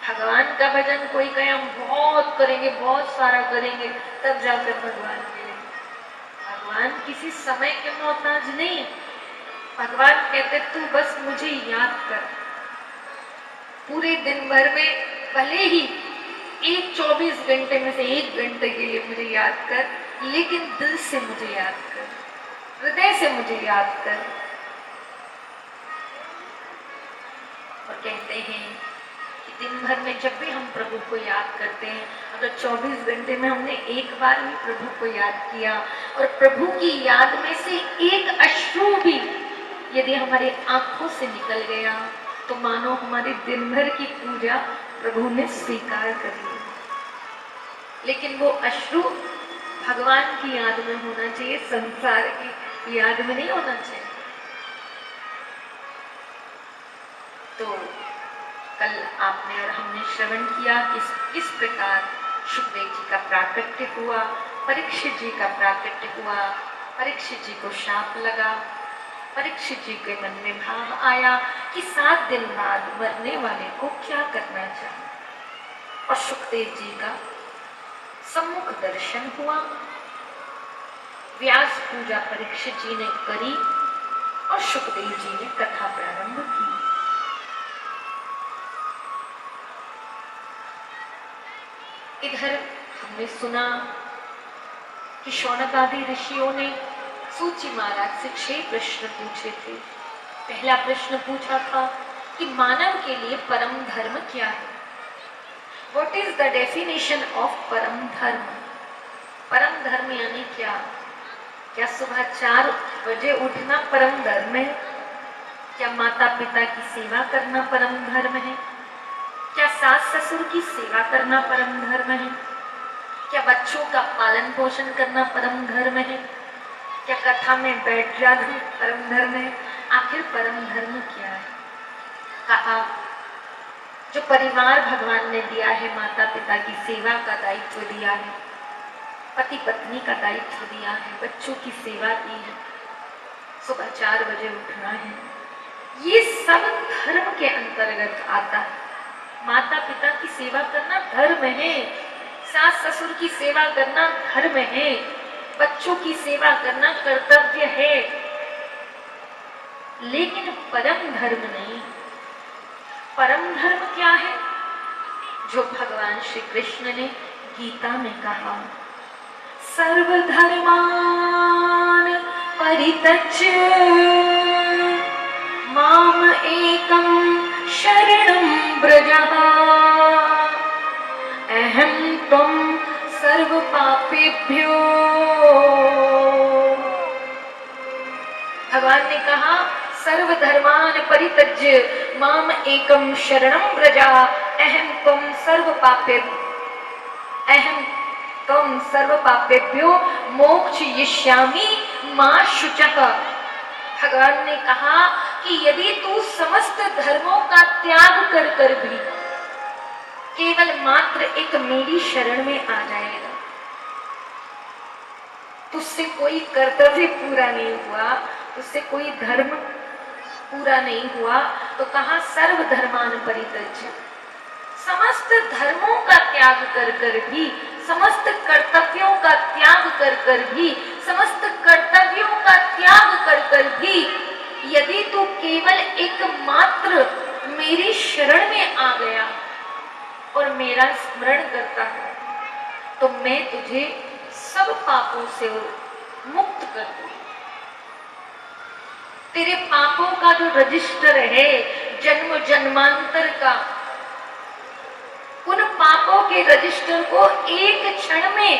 भगवान का भजन कोई कहे हम बहुत करेंगे, बहुत सारा करेंगे, तब जाकर भगवान मिलेंगे। भगवान किसी समय के मोहताज नहीं है। भगवान कहते तू बस मुझे याद कर। पूरे दिन भर में भले ही एक 24 घंटे में से 1 घंटे के लिए मुझे याद कर, लेकिन दिल से मुझे याद कर, हृदय से मुझे याद कर। और कहते हैं कि दिन भर में जब भी हम प्रभु को याद करते हैं, अगर 24 घंटे में हमने एक बार भी प्रभु को याद किया और प्रभु की याद में से एक अश्रु भी यदि हमारी आंखों से निकल गया, तो मानो हमारे दिन भर की पूजा प्रभु ने स्वीकार कर ली। लेकिन वो अश्रु भगवान की याद में होना चाहिए, संसार की याद में नहीं होना चाहिए। तो कल आपने और हमने श्रवण किया कि किस प्रकार सुखदेव जी का प्राकट्य हुआ, परीक्षित जी का प्राकट्य हुआ। परीक्षित जी को शाप लगा। परीक्षित जी के मन में भाव आया कि 7 दिन बाद मरने वाले को क्या करना चाहिए, और सुखदेव जी का सम्मुख दर्शन हुआ। व्यास पूजा परीक्षित जी ने करी और सुखदेव जी ने कथा प्रारंभ की। इधर हमने सुना कि शौनक आदि ऋषियों ने सूची महाराज से 6 प्रश्न पूछे थे। पहला प्रश्न पूछा था कि मानव के लिए परम धर्म क्या है। What is the definition of परम धर्म? परम धर्म यानी क्या? क्या सुबह 4 बजे उठना परम धर्म है? क्या माता पिता की सेवा करना परम धर्म है? क्या सास ससुर की सेवा करना परम धर्म है? क्या बच्चों का पालन पोषण करना परम धर्म है? क्या कथा में बैठ जाना परम धर्म है? आखिर परम धर्म क्या है? कहा जो परिवार भगवान ने दिया है, माता पिता की सेवा का दायित्व दिया है, पति पत्नी का दायित्व दिया है, बच्चों की सेवा दी है, सुबह 4 बजे उठना है, ये सब धर्म के अंतर्गत आता है। माता पिता की सेवा करना धर्म है, सास ससुर की सेवा करना धर्म है, बच्चों की सेवा करना कर्तव्य है, लेकिन परम धर्म नहीं। परम धर्म क्या है? जो भगवान श्री कृष्ण ने गीता में कहा, सर्वधर्मान परित्यज्य माम एकम शरणं व्रज अहं त्वं सर्व पापेभ्यो। भगवान ने कहा सर्वधर्मान परित्यज्य माम एकम शरणं व्रज अहं त्वं सर्व पापेभ्यो मोक्षयिष्यामि मा शुचः। भगवान ने कहा कि यदि तू समस्त धर्मों का त्याग कर कर भी केवल मात्र एक मेरी शरण में आ जाएगा, तुझसे कोई कर्तव्य पूरा नहीं हुआ, तुझसे कोई धर्म पूरा नहीं हुआ, तो कहा सर्वधर्मान परित्यज्य, समस्त धर्मों का त्याग कर कर भी, समस्त कर्तव्यों का त्याग कर कर भी, समस्त कर्तव्यों का त्याग कर कर भी यदि तू केवल एकमात्र मेरी शरण में आ गया और मेरा स्मरण करता है, तो मैं तुझे सब पापों से मुक्त कर दूं। तेरे पापों का जो रजिस्टर है जन्म जन्मांतर का, उन पापों के रजिस्टर को एक क्षण में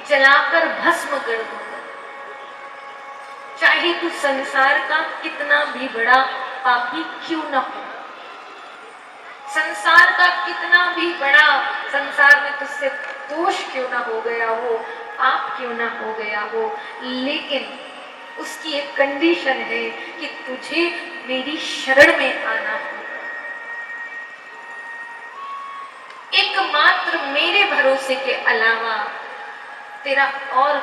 जलाकर भस्म कर दूंगा। चाहे तू संसार का कितना भी बड़ा पापी क्यों न हो, संसार का कितना भी बड़ा, संसार में तुझसे दोष क्यों ना हो गया हो, पाप क्यों ना हो गया हो, लेकिन उसकी एक कंडीशन है कि तुझे मेरी शरण में आना होगा। एकमात्र मेरे भरोसे के अलावा तेरा और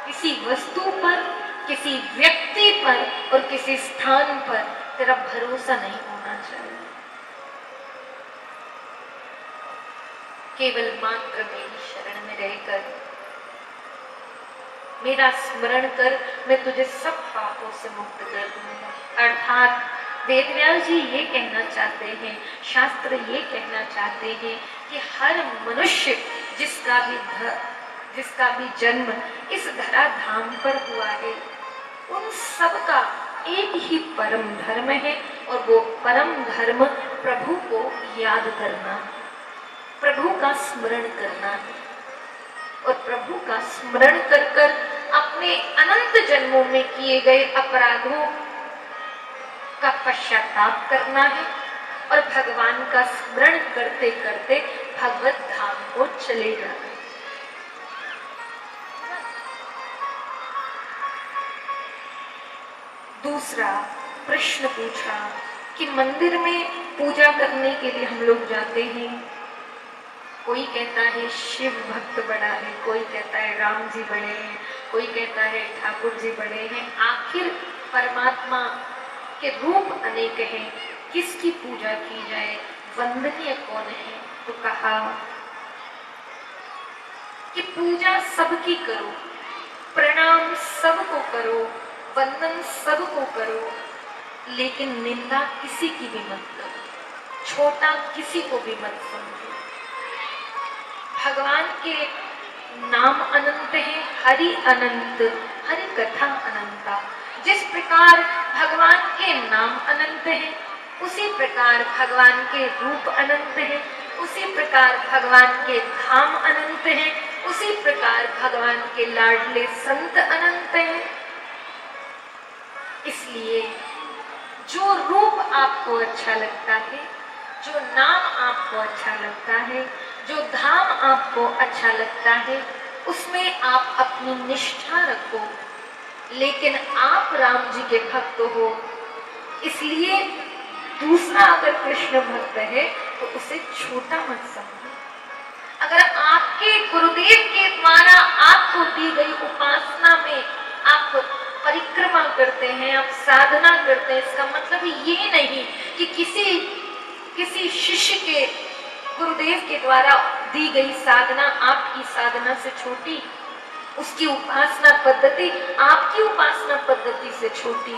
किसी वस्तु पर, किसी व्यक्ति पर और किसी स्थान पर तेरा भरोसा नहीं होना चाहिए। केवल मात्र मेरी शरण में रहकर मेरा स्मरण कर, मैं तुझे सब पापों से मुक्त कर दूंगा। अर्थात वेदव्यास जी ये कहना चाहते हैं, शास्त्र ये कहना चाहते हैं कि हर मनुष्य जिसका भी जन्म इस धरा धाम पर हुआ है, उन सब का एक ही परम धर्म है, और वो परम धर्म प्रभु को याद करना है, प्रभु का स्मरण करना है, और प्रभु का स्मरण कर कर अपने अनंत जन्मों में किए गए अपराधों का पश्चाताप करना है, और भगवान का स्मरण करते करते भगवत धाम को चले जाना है। दूसरा प्रश्न पूछा कि मंदिर में पूजा करने के लिए हम लोग जाते हैं, कोई कहता है शिव भक्त बड़ा है, कोई कहता है राम जी बड़े हैं, कोई कहता है ठाकुर जी बड़े हैं। आखिर परमात्मा के रूप अनेक हैं, किसकी पूजा की जाए, वंदनीय कौन है? तो कहा कि पूजा सबकी करो, प्रणाम सबको करो, वंदन सबको करो, लेकिन निंदा किसी की भी मत करो, छोटा किसी को भी मत समझो। भगवान के नाम अनंत है, हरि अनंत, हरि कथा अनंता। जिस प्रकार भगवान के नाम अनंत है, उसी प्रकार भगवान के रूप अनंत है, उसी प्रकार भगवान के धाम अनंत है, उसी प्रकार भगवान के लाडले संत अनंत हैं। इसलिए जो रूप आपको अच्छा लगता है, जो नाम आपको अच्छा लगता है, जो धाम आपको अच्छा लगता है, उसमें आप अपनी निष्ठा रखो, लेकिन आप राम जी के भक्त हो, इसलिए दूसरा अगर कृष्ण भक्त है तो उसे छोटा मत समझो। अगर आपके गुरुदेव के द्वारा आपको दी गई उपासना में आप परिक्रमा करते हैं, आप साधना करते हैं, इसका मतलब ये नहीं कि किसी शिष्य के गुरुदेव के द्वारा दी गई साधना आपकी साधना से छोटी, उसकी उपासना पद्धति आपकी उपासना पद्धति से छोटी।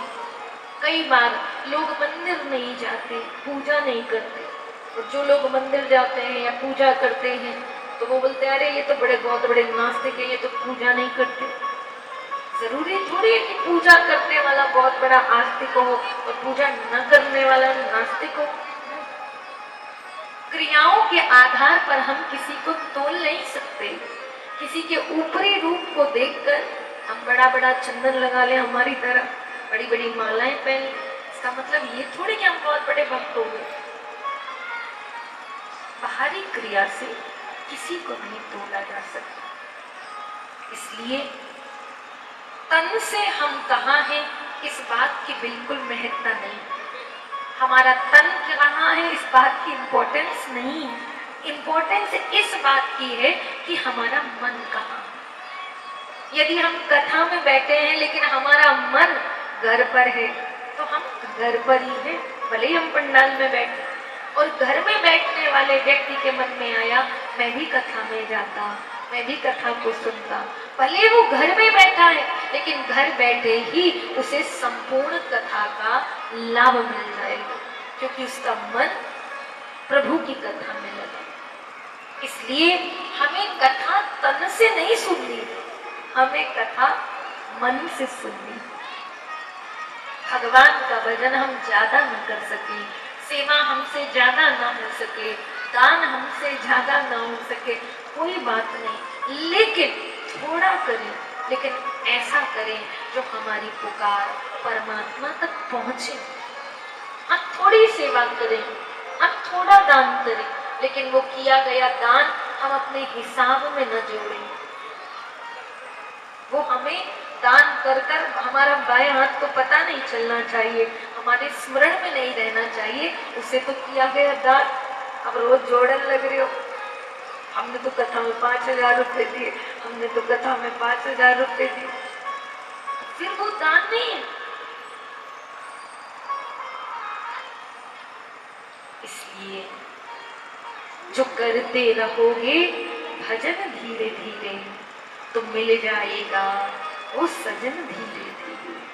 कई बार लोग मंदिर नहीं जाते, पूजा नहीं करते, और जो लोग मंदिर जाते हैं या पूजा करते हैं तो वो बोलते हैं अरे ये तो बहुत बड़े नास्तिक है, ये तो पूजा नहीं करते। जरूरी थोड़ी है कि पूजा करने वाला बहुत बड़ा आस्तिक हो और पूजा न करने वाला नास्तिक हो। क्रियाओं के आधार पर हम किसी को तोल नहीं सकते। किसी के ऊपरी रूप को देखकर हम बड़ा बड़ा चंदन लगा लें, हमारी तरह बड़ी बड़ी मालाएं पहन, इसका मतलब ये थोड़ी कि हम बहुत बड़े भक्त हो गए। बाहरी क्रिया से किसी को नहीं तोला जा सकता। इसलिए तन से हम कहाँ हैं इस बात की बिल्कुल महत्ता नहीं। हमारा तन कहाँ है इस बात की इम्पोर्टेंस नहीं। इम्पोर्टेंस इस बात की है कि हमारा मन कहाँ। यदि हम कथा में बैठे हैं लेकिन हमारा मन घर पर है तो हम घर पर ही हैं, भले ही हम पंडाल में बैठे। और घर में बैठने वाले व्यक्ति के मन में आया मैं भी कथा में जाता, मैं भी कथा को सुनता, भले वो घर में बैठा है लेकिन घर बैठे ही उसे संपूर्ण कथा का लाभ मिल जाएगा, क्योंकि उसका मन प्रभु की कथा में लगा। इसलिए हमें कथा तन से नहीं सुननी, हमें कथा मन से सुननी। भगवान का भजन हम ज्यादा न कर सके, सेवा हमसे ज्यादा न हो सके, दान हमसे ज्यादा न हो सके, कोई बात नहीं, लेकिन थोड़ा करें, लेकिन ऐसा करें जो हमारी पुकार परमात्मा तक पहुंचे। हम थोड़ी सेवा करें, हम थोड़ा दान करें, लेकिन वो किया गया दान हम अपने हिसाब में न जोड़ें। वो हमें दान कर कर हमारा बाएं हाथ को पता नहीं चलना चाहिए, हमारे स्मरण में नहीं रहना चाहिए। उसे तो किया गया दान अब रोज जोड़न लग रहे हो, हमने तो कथा में 5,000 रुपए दिए, हमने तो कथा में 5,000 रुपए दिए, फिर वो दान नहीं है। इसलिए जो करते रहोगे भजन धीरे धीरे, तो मिल जाएगा वो सजन धीरे धीरे।